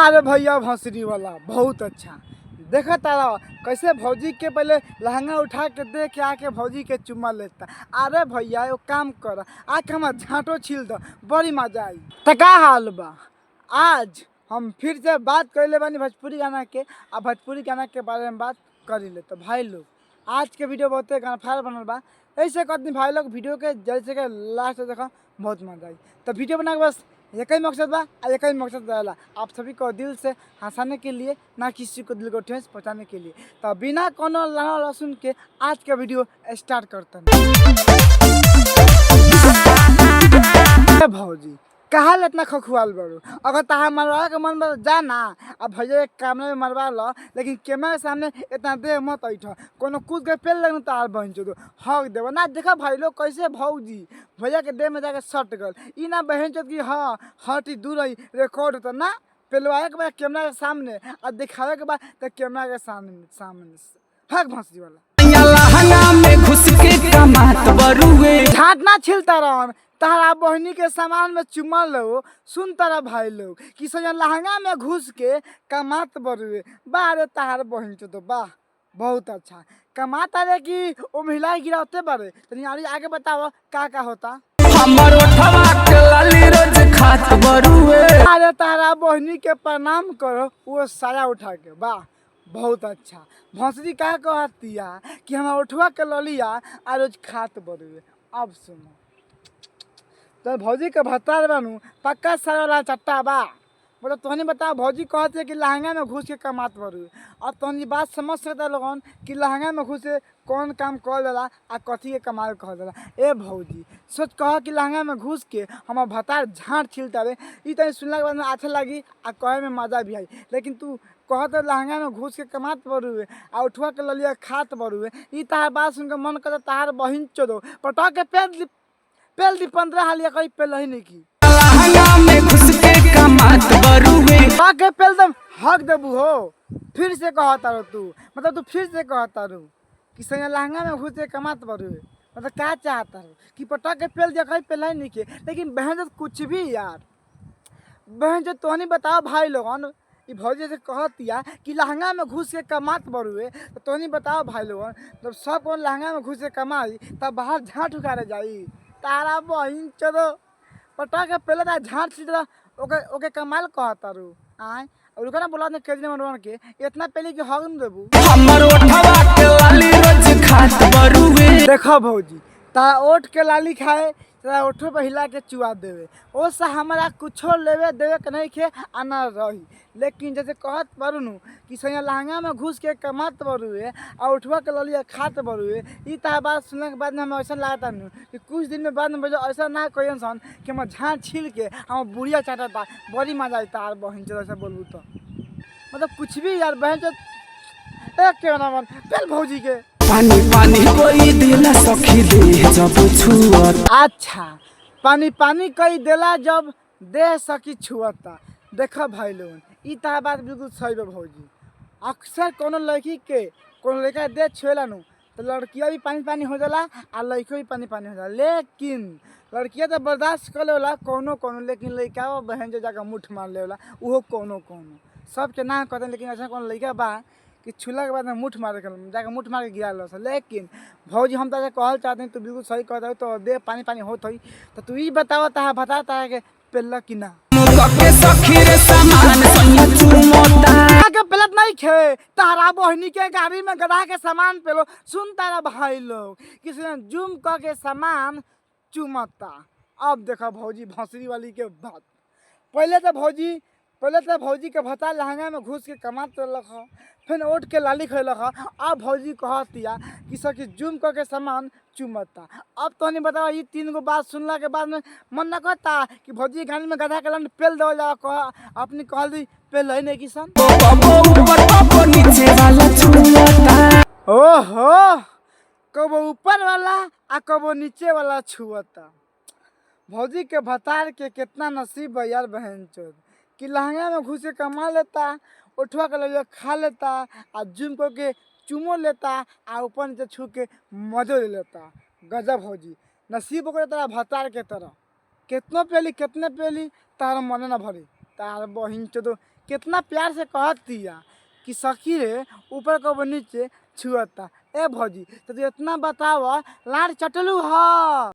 अरे भैया भोसरी वाला बहुत अच्छा। देखा तारा कैसे भौजी के पहले लहंगा उठा के दे के आके भौजी के चुम्मा लेता। अरे भैया वो काम कर आके हमार झाँटो छील दो, बड़ी मजा आई। तो का हाल बा, आज हम फिर से बात कर ले बानी भोजपुरी गाना के। अब भोजपुरी गाना के बारे में बात कर ले। तो भाई लोग आज के वीडियो बहुत गाना फायर बनल बा, ऐसे कहते भाई लोग वीडियो के जल्द से लास्ट तक देखा, बहुत मजा आई। तो वीडियो बना के बस एक ही मकसद बा, एक ही मकसद रहेला आप सभी को दिल से हंसाने के लिए, ना किसी को दिल को ठेस पहुंचाने के लिए। तो बिना कोनो लहरा लहसुन के आज का वीडियो स्टार्ट करते हैं। भौजी कहा इतना खखुआल बड़ू, अगर तहा मरवा के मन में जा ना, अब भैया एक कैमरे में मरवा लो, लेकिन कैमरा के सामने इतना देर मत ऐठ। कोनो कूद के पेल लग तार बहन चो हक देव ना। देखा भाई लोग कैसे भौजी भैया के देह में जाके सट गल। ई ना बहन चो की हाँ हटी दूर ही रिकॉर्ड होता ना, पेलवाए के बाद कैमरा के सामने और दिखावे के बाद तो कैमरा के सामने हक भंसी वाला घुस के कमात बरुए झाट ना छिलता रहन। तारा बहनी के सामान में चुमा लो, सुन तारा भाई लोग कि सजन लहंगा में घुस के कमात बरुए। बारे तार बहन चो तो वाह बहुत अच्छा कमाता रे कि ओ महिला गिराते बारे। तनी आगे बताओ का होता। हमर ओठवा के लाली रोज खात बरुए। अरे तारा बहनी के प्रणाम करो वो साया उठा के, वाह बहुत अच्छा। भौसरी का कहतिया कि हमारा उठवा के ललिया आ रोज खात बरुए। अब सुनो तो भौजी के भत्ता बनू पक्का सर वाला चट्टा बा। मतलब तोहनी बताओ भौजी कहते है कि लहंगा में घुस के कमात बरुए। अब तोहनी बात समझ सकता लोगन कि लहंगा में घुस के कौन काम कर देला आ कथी के कमाल कर देला। ए भौजी सोच कह कि लहंगा में घुस के हमार भत्ता झाँट छिलता रे, ई तनी सुनला के बाद में अच्छा लगी आ कहे में मजा भी आई। लेकिन तू कहते लहंगा में घुस के कमात बरुए आ उठवा के ललिया खात बरुए, ई तार बात सुन के मन कर तार बहिन चोदो पटक के पेल दी 15 हालिया कहीं पेल ही नहीं की। लहंगा में घुस के कमात बरुए आके पेल दम हक देबू हो। फिर से कहता रो तू, मतलब तू फिर से कहता रो कि सैया लहंगा में घुस के कमात बरुए, मतलब क्या चाहता रो कि पटक के पेल दिया कहीं पेल ही नहीं के। लेकिन बहन जो कुछ भी यार, बहन जो तोहनी बताओ भाई लोगन ई भौजी से कहतिया कि लहंगा में घुस के कमात बरुए, तो तोहनी बताओ भाई लोगन जब सब कौन लहंगा में घुस के कमाई तब बाहर झाँट उखाड़े जाई। तारा बहिन चलो पटा के पहले ता झाँट सीधा ओके कमाल कहता रू आए और ना बोला ने केजरी मनवन के इतना पहले कि हक न देबू। हमर ओठवा के लाली रोज खात बरुए। देखो भौजी तारा ओठ के लाली खाए तारा ओठो पे हिला के चुआ देवे, ओ सा हमारा कुछो लेवे देवे के नहीं खे आना रही। लेकिन जैसे कहत बरुनु कि सैया लहंगा में घुस के कमात बरुए और उठवा के ललिया खात बरुए, ई तार बात सुनने के बाद में हमें ऐसा लगता नहीं कि कुछ दिन में बाद में ऐसा ना कोई इंसान कि हम झाँट छील के हम बुढ़िया चाटता, बड़ी मजा आई तार बहन चो ऐसा बोलूँ तो। मतलब कुछ भी यार बहन चो एक के ना मन पेल भौजी के पानी पानी कोई दिला सखी दे जब छुअत। अच्छा पानी पानी कई देला जब दे सकी छुअता। देखा भाई लोगन ई तार बात बिल्कुल सही बा भौजी। अक्सर कोनो लड़की के कोनो लड़का दे छुएला नु तो लड़किया भी पानी पानी हो जाला आ लड़कियों भी पानी पानी हो जाला। लेकिन लड़किया तो बर्दाश्त कर लेला कोनो कोनो, लेकिन लड़का बहन जो जाकर मुठ मार लेला उहो कोनो कोनो। सबके ना कहते लेकिन ऐसा कोनो लड़का बा कि छुला के बाद में मुठ मार के जाकर मुठ मार के गिरा लो। लेकिन भौजी हम तो कहल चाहते हैं तो बिल्कुल सही कहता है, तो दे पानी पानी होत हुई तो तू ही बतावा बताता है कि पेल्ला कि ना के सखी रे सामान सैया चुमोता के पेलत नहीं खे। तारा बहनी के गाड़ी में गधा के सामान पेलो, सुन तारा भाई लोग किसी ने जूम क के सामान चुमता। अब देखा भौजी भौसरी वाली के बात, पहले तो भौजी के भत्ता लहंगा में घुस के कमात रख, फिर ओठ के लाली खैलक। अब भौजी कहतिया कि सखी जूम क के सामान चुमता। अब तो नहीं बताओ ये 3 गो बात सुनला के बाद में मन न कहता कि भौजी गाड़ी में गधा के लन पेल दो जा अपनी कहल दी पेल है नहीं किसान ऊपर नीचे वाला छुअता। ओहो कबो ऊपर वाला आ कबो नीचे वाला छुअता। भौजी के भतार के कितना नसीब है यार बहन चोद कि लहंगा में घुस के कमा लेता, उठवा के ललिया खा लेता आ जूम को के चुमो लेता आ ऊपर नीचे छू के मजो ले लेता। गजब भौजी नसीब ओकरे तरह भतार के तरह कितने पेली तार मन न भरी। तार बहिन तो कितना प्यार से कहतिया कि सखी रे ऊपर को नीचे छुअता। ए भौजी तो तू इतना बताव लाड़ चटलू ह।